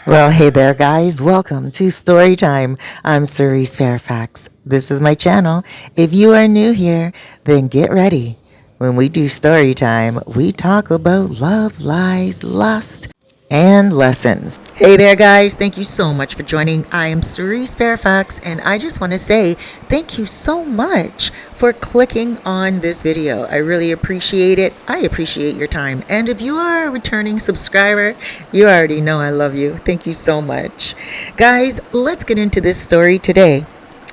Well, hey there, guys. Welcome to Story Time. I'm Cerise Fairfax. This is my channel. If you are new here, then get ready. When we do story time, we talk about love, lies, lust, and lessons. Hey there, guys. Thank you so much for joining. I am Cerise Fairfax, and I just want to say thank you so much for clicking on this video. I really appreciate it. I appreciate your time. And if you are a returning subscriber, you already know I love you. Thank you so much. Guys, let's get into this story today.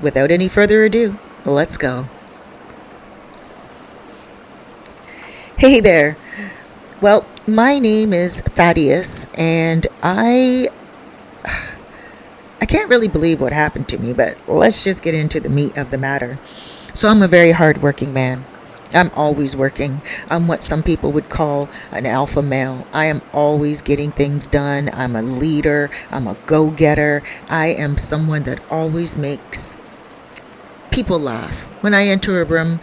Without any further ado, let's go. Hey there. Well, my name is Thaddeus, and I can't really believe what happened to me, but let's just get into the meat of the matter. So I'm a very hardworking man. I'm always working. I'm what some people would call an alpha male. I am always getting things done. I'm a leader. I'm a go-getter. I am someone that always makes people laugh. When I enter a room,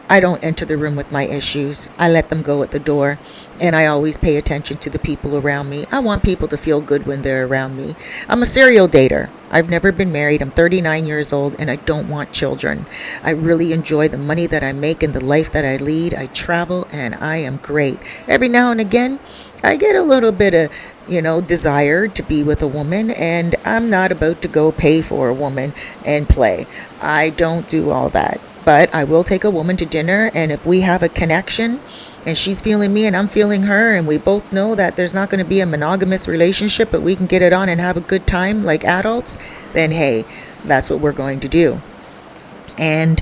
I don't enter the room with my issues. I let them go at the door, and I always pay attention to the people around me. I want people to feel good when they're around me. I'm a serial dater. I've never been married. I'm 39 years old, and I don't want children. I really enjoy the money that I make and the life that I lead. I travel, and I am great. Every now and again, I get a little bit of desire to be with a woman, and I'm not about to go pay for a woman and play. I don't do all that. But I will take a woman to dinner, and if we have a connection and she's feeling me and I'm feeling her, and we both know that there's not going to be a monogamous relationship, but we can get it on and have a good time like adults, then hey, that's what we're going to do. And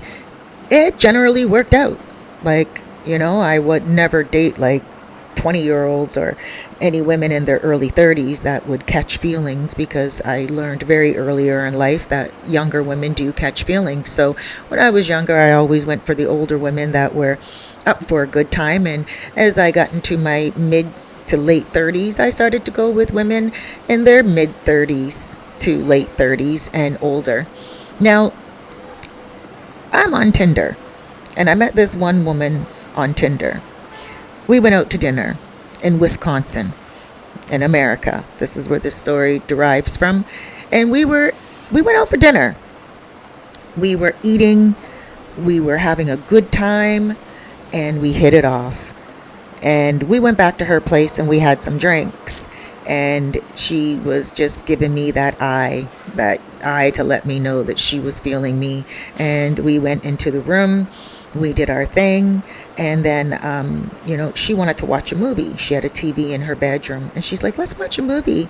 it generally worked out. I would never date 20-year-olds or any women in their early 30s that would catch feelings, because I learned very earlier in life that younger women do catch feelings. So when I was younger, I always went for the older women that were up for a good time. And as I got into my mid to late 30s, I started to go with women in their mid 30s to late 30s and older. Now, I'm on Tinder, and I met this one woman on Tinder. We went out to dinner in Wisconsin, in America. This is where this story derives from. And we went out for dinner. We were eating, we were having a good time, and we hit it off. And we went back to her place and we had some drinks. And she was just giving me that eye to let me know that she was feeling me. And we went into the room. We did our thing, and then, she wanted to watch a movie. She had a TV in her bedroom, and she's like, let's watch a movie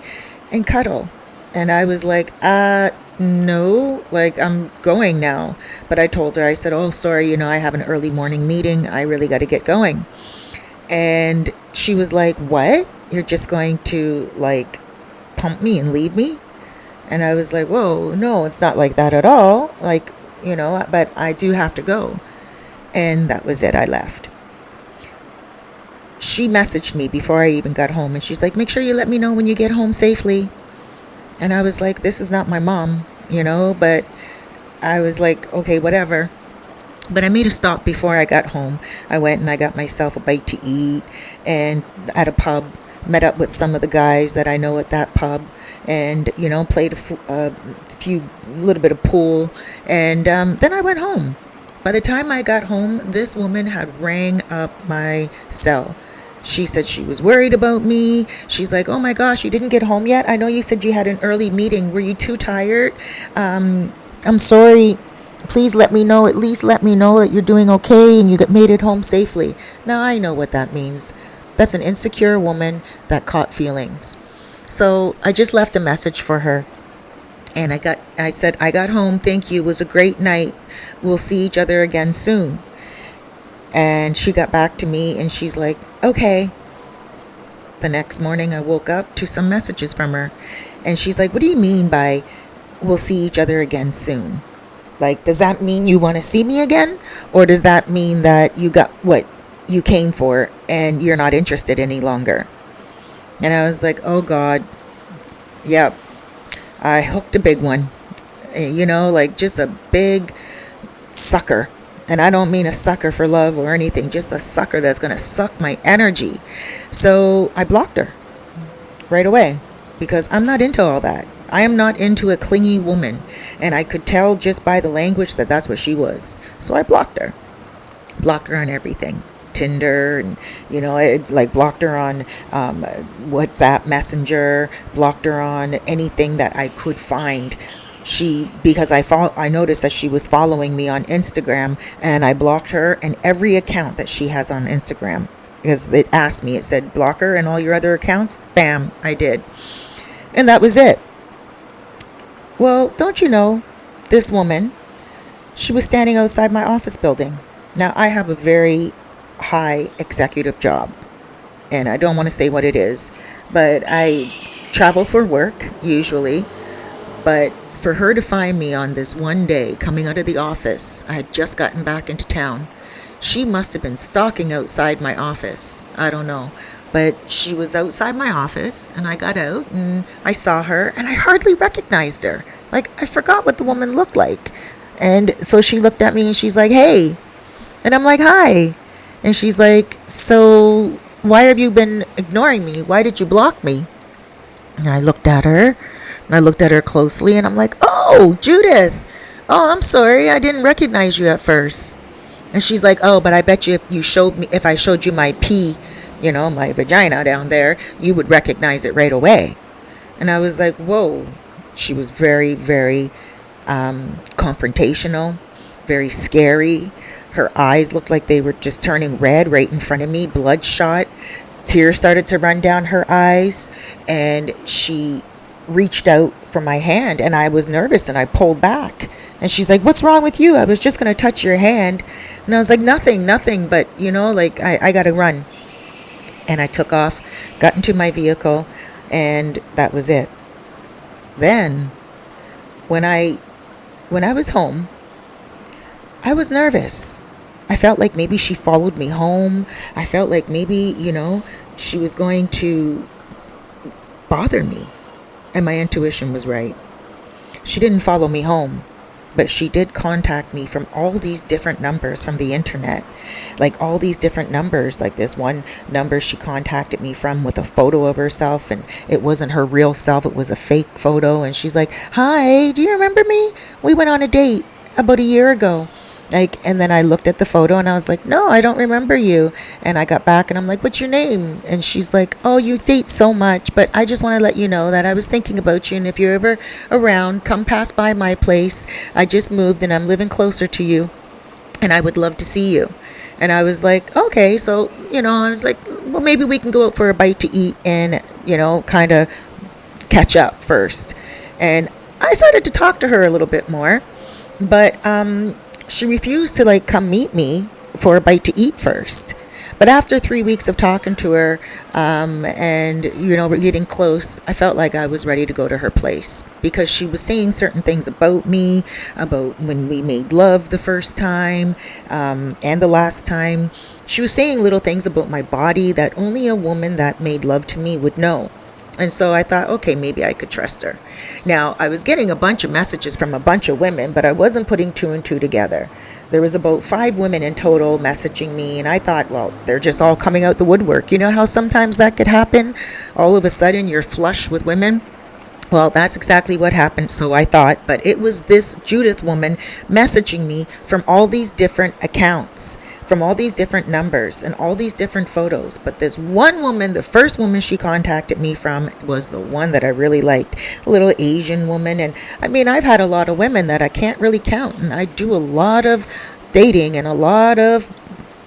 and cuddle. And I was like, no, I'm going now. But I told her, I said, oh, sorry, I have an early morning meeting. I really got to get going. And she was like, what? You're just going to, pump me and leave me? And I was like, whoa, no, it's not like that at all. But I do have to go. And that was it. I left. She messaged me before I even got home, and she's like, make sure you let me know when you get home safely. And I was like, this is not my mom, but I was like, okay, whatever. But I made a stop before I got home. I went and I got myself a bite to eat, and at a pub, met up with some of the guys that I know at that pub, and played a little bit of pool, and then I went home. By the time I got home, this woman had rang up my cell. She said she was worried about me. She's like, oh my gosh, you didn't get home yet? I know you said you had an early meeting. Were you too tired? I'm sorry. Please let me know. At least let me know that you're doing okay and you made it home safely. Now I know what that means. That's an insecure woman that caught feelings. So I just left a message for her. And I said, I got home. Thank you. It was a great night. We'll see each other again soon. And she got back to me and she's like, okay. The next morning I woke up to some messages from her. And she's like, what do you mean by we'll see each other again soon? Does that mean you want to see me again? Or does that mean that you got what you came for and you're not interested any longer? And I was like, oh God. Yep. I hooked a big one, just a big sucker. And I don't mean a sucker for love or anything, just a sucker that's going to suck my energy. So I blocked her right away. because I'm not into all that. I am not into a clingy woman, and I could tell just by the language that that's what she was. So I blocked her. Blocked her on everything. Tinder, and I like blocked her on WhatsApp Messenger, blocked her on anything that I could find. Because I noticed that she was following me on Instagram, and I blocked her and every account that she has on Instagram, because it asked me, it said block her and all your other accounts. Bam, I did. And that was it. Well, don't you know, this woman, she was standing outside my office building. Now, I have a very high executive job, and I don't want to say what it is, but I travel for work usually. But for her to find me on this one day coming out of the office, I had just gotten back into town. She must have been stalking outside my office. I don't know. But she was outside my office, and I got out and I saw her, and I hardly recognized her. Like, I forgot what the woman looked like. And so she looked at me and she's like, "Hey." And I'm like, "Hi." And she's like, "So why have you been ignoring me? Why did you block me?" And I looked at her, and I looked at her closely, and I'm like, "Oh, Judith. Oh, I'm sorry. I didn't recognize you at first." And she's like, "Oh, but I bet you if I showed you my pee, my vagina down there, you would recognize it right away." And I was like, whoa. She was very, very confrontational, very scary. Her eyes looked like they were just turning red right in front of me, bloodshot. Tears started to run down her eyes, and she reached out for my hand, and I was nervous, and I pulled back. And she's like, "What's wrong with you? I was just going to touch your hand." And I was like, nothing, but, I got to run. And I took off, got into my vehicle, and that was it. Then, when I was home, I was nervous. I felt like maybe she followed me home. I felt like maybe, she was going to bother me. And my intuition was right. She didn't follow me home, but she did contact me from all these different numbers from the internet. Like all these different numbers. Like this one number she contacted me from with a photo of herself, and it wasn't her real self, it was a fake photo. And she's like, "Hi, do you remember me? We went on a date about a year ago." And then I looked at the photo and I was like, "No, I don't remember you." And I got back and I'm like, "What's your name?" And she's like, "Oh, you date so much, but I just want to let you know that I was thinking about you, and if you're ever around, come pass by my place. I just moved and I'm living closer to you, and I would love to see you." And I was like, "Okay." So, I was like, "Well, maybe we can go out for a bite to eat and, kind of catch up first." And I started to talk to her a little bit more, but she refused to come meet me for a bite to eat first. But after 3 weeks of talking to her, and we're getting close, I felt like I was ready to go to her place, because she was saying certain things about me, about when we made love the first time, and the last time. She was saying little things about my body that only a woman that made love to me would know. And so I thought, okay, maybe I could trust her. Now, I was getting a bunch of messages from a bunch of women, but I wasn't putting two and two together. There was about 5 women in total messaging me, and I thought, well, they're just all coming out the woodwork. You know how sometimes that could happen? All of a sudden, you're flush with women. Well, that's exactly what happened, so I thought. But it was this Judith woman messaging me from all these different accounts, from all these different numbers and all these different photos. But this one woman, the first woman she contacted me from, was the one that I really liked. A little Asian woman. And I mean, I've had a lot of women that I can't really count. And I do a lot of dating and a lot of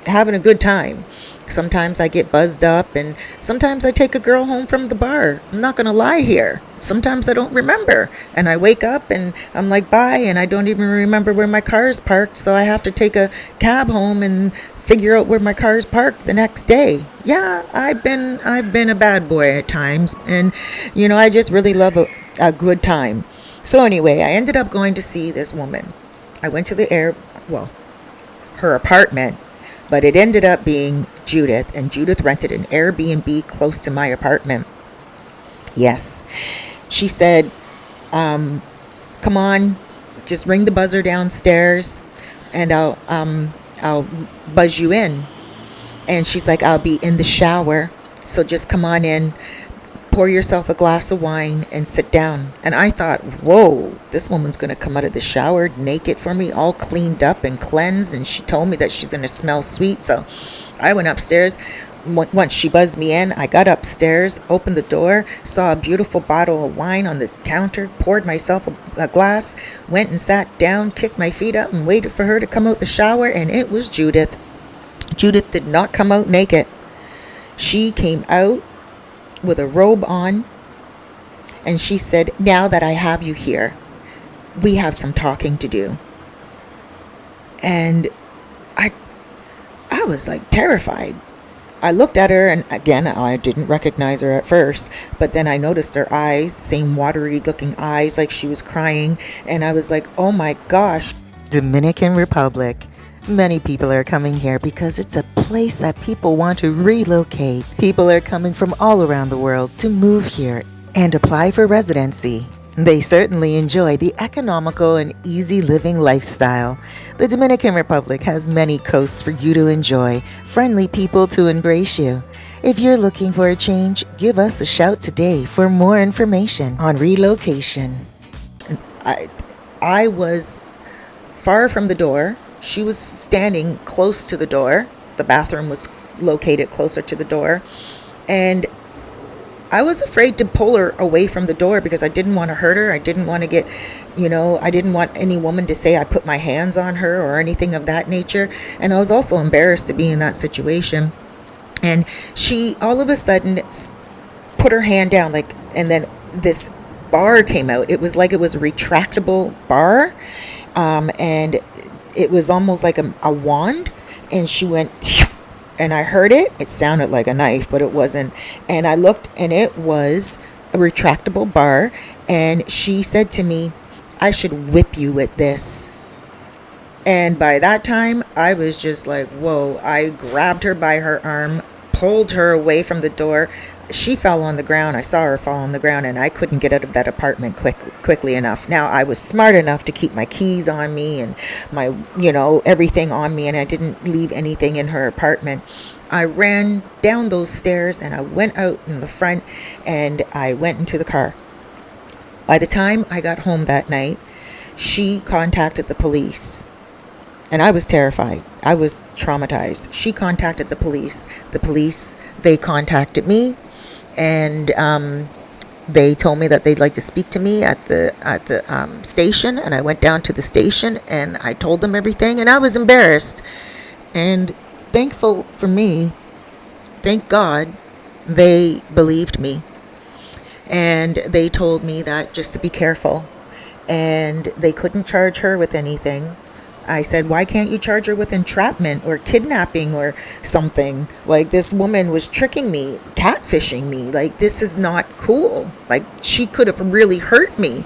having a good time. Sometimes I get buzzed up, and sometimes I take a girl home from the bar. I'm not going to lie here. Sometimes I don't remember, and I wake up and I'm like, bye, and I don't even remember where my car is parked, so I have to take a cab home and figure out where my car is parked the next day. Yeah, I've been a bad boy at times, and I just really love a good time. So anyway, I ended up going to see this woman. I went to her apartment, but it ended up being Judith, and Judith rented an Airbnb close to my apartment. Yes. She said, "Come on, just ring the buzzer downstairs, and I'll buzz you in." And she's like, "I'll be in the shower, so just come on in, pour yourself a glass of wine and sit down. And I thought, whoa, this woman's going to come out of the shower naked for me, all cleaned up and cleansed. And she told me that she's going to smell sweet. So I went upstairs. Once she buzzed me in, I got upstairs, opened the door, saw a beautiful bottle of wine on the counter, poured myself a glass, went and sat down, kicked my feet up, and waited for her to come out the shower. And it was Judith. Judith did not come out naked. She came out with a robe on, and she said, "Now that I have you here, we have some talking to do." And I was like terrified. I looked at her, and again, I didn't recognize her at first, but then I noticed her eyes, same watery looking eyes, like she was crying, and I was like, oh my gosh. Dominican Republic. Many people are coming here because it's a place that people want to relocate. People are coming from all around the world to move here and apply for residency. They certainly enjoy the economical and easy living lifestyle. The Dominican Republic has many coasts for you to enjoy, friendly people to embrace you. If you're looking for a change, give us a shout today for more information on relocation. I was far from the door. She was standing close to the door. The bathroom was located closer to the door. And I was afraid to pull her away from the door because I didn't want to hurt her. I didn't want to get, I didn't want any woman to say I put my hands on her or anything of that nature. And I was also embarrassed to be in that situation. And she all of a sudden put her hand down, and then this bar came out. It was like it was a retractable bar. And it was almost like a wand. And she went, and I heard it. It sounded like a knife, but it wasn't. And I looked, and it was a retractable bar. And she said to me, "I should whip you with this." And by that time, I was just like, whoa. I grabbed her by her arm, pulled her away from the door. She fell on the ground. I saw her fall on the ground, and I couldn't get out of that apartment quickly enough. Now, I was smart enough to keep my keys on me and my, everything on me, and I didn't leave anything in her apartment. I ran down those stairs, and I went out in the front, and I went into the car. By the time I got home that night, she contacted the police. And I was terrified. I was traumatized. She contacted the police. The police, they contacted me. And they told me that they'd like to speak to me at the station, and I went down to the station and I told them everything, and I was embarrassed. And thankful for me, thank God, they believed me, and they told me that just to be careful, and they couldn't charge her with anything. I said, why can't you charge her with entrapment or kidnapping or something? Like, this woman was tricking me, catfishing me. Like, this is not cool. Like, she could have really hurt me.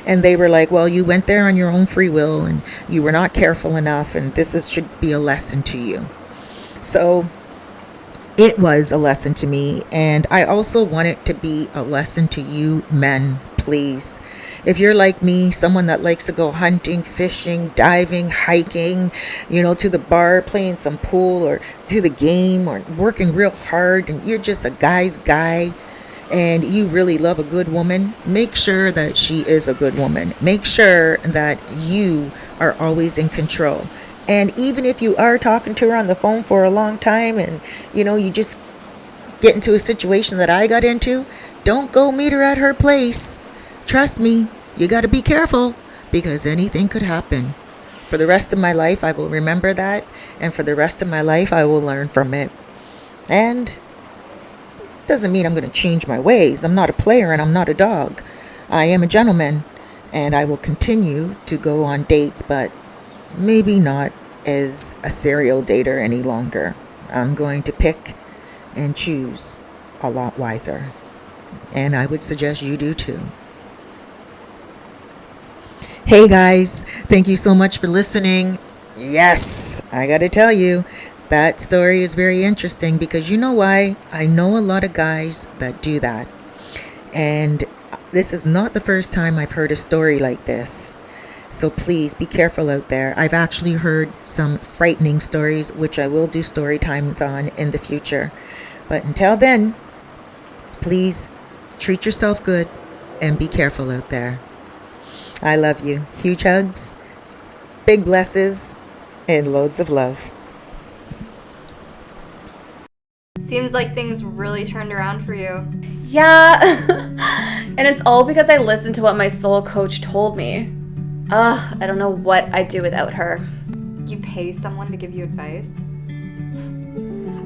And they were like, well, you went there on your own free will and you were not careful enough, and should be a lesson to you. So it was a lesson to me. And I also want it to be a lesson to you men, please. If you're like me, someone that likes to go hunting, fishing, diving, hiking, to the bar, playing some pool, or to the game, or working real hard, and you're just a guy's guy, and you really love a good woman, make sure that she is a good woman. Make sure that you are always in control. And even if you are talking to her on the phone for a long time, and, you just get into a situation that I got into, don't go meet her at her place. Trust me, you got to be careful, because anything could happen. For the rest of my life, I will remember that. And for the rest of my life, I will learn from it. And doesn't mean I'm going to change my ways. I'm not a player, and I'm not a dog. I am a gentleman, and I will continue to go on dates, but maybe not as a serial dater any longer. I'm going to pick and choose a lot wiser. And I would suggest you do too. Hey guys, thank you so much for listening. Yes, I gotta tell you, that story is very interesting, because you know why? I know a lot of guys that do that. And this is not the first time I've heard a story like this. So please be careful out there. I've actually heard some frightening stories, which I will do story times on in the future. But until then, please Treat yourself good and be careful out there. I love you. Huge hugs, big blesses, and loads of love. Seems like things really turned around for you. Yeah, and it's all because I listened to what my soul coach told me. Ugh, I don't know what I'd do without her. You pay someone to give you advice?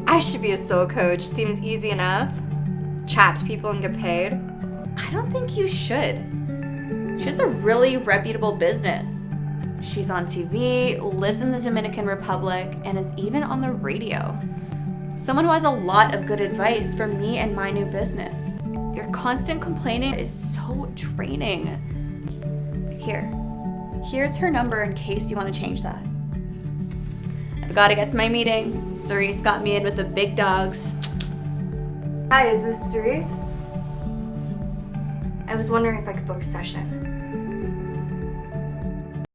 I should be a soul coach. Seems easy enough. Chat to people and get paid. I don't think you should. She has a really reputable business. She's on TV, lives in the Dominican Republic, and is even on the radio. Someone who has a lot of good advice for me and my new business. Your constant complaining is so draining. Here's her number in case you want to change that. I've got to get to my meeting. Cerise got me in with the big dogs. Hi, is this Cerise? I was wondering if I could book a session.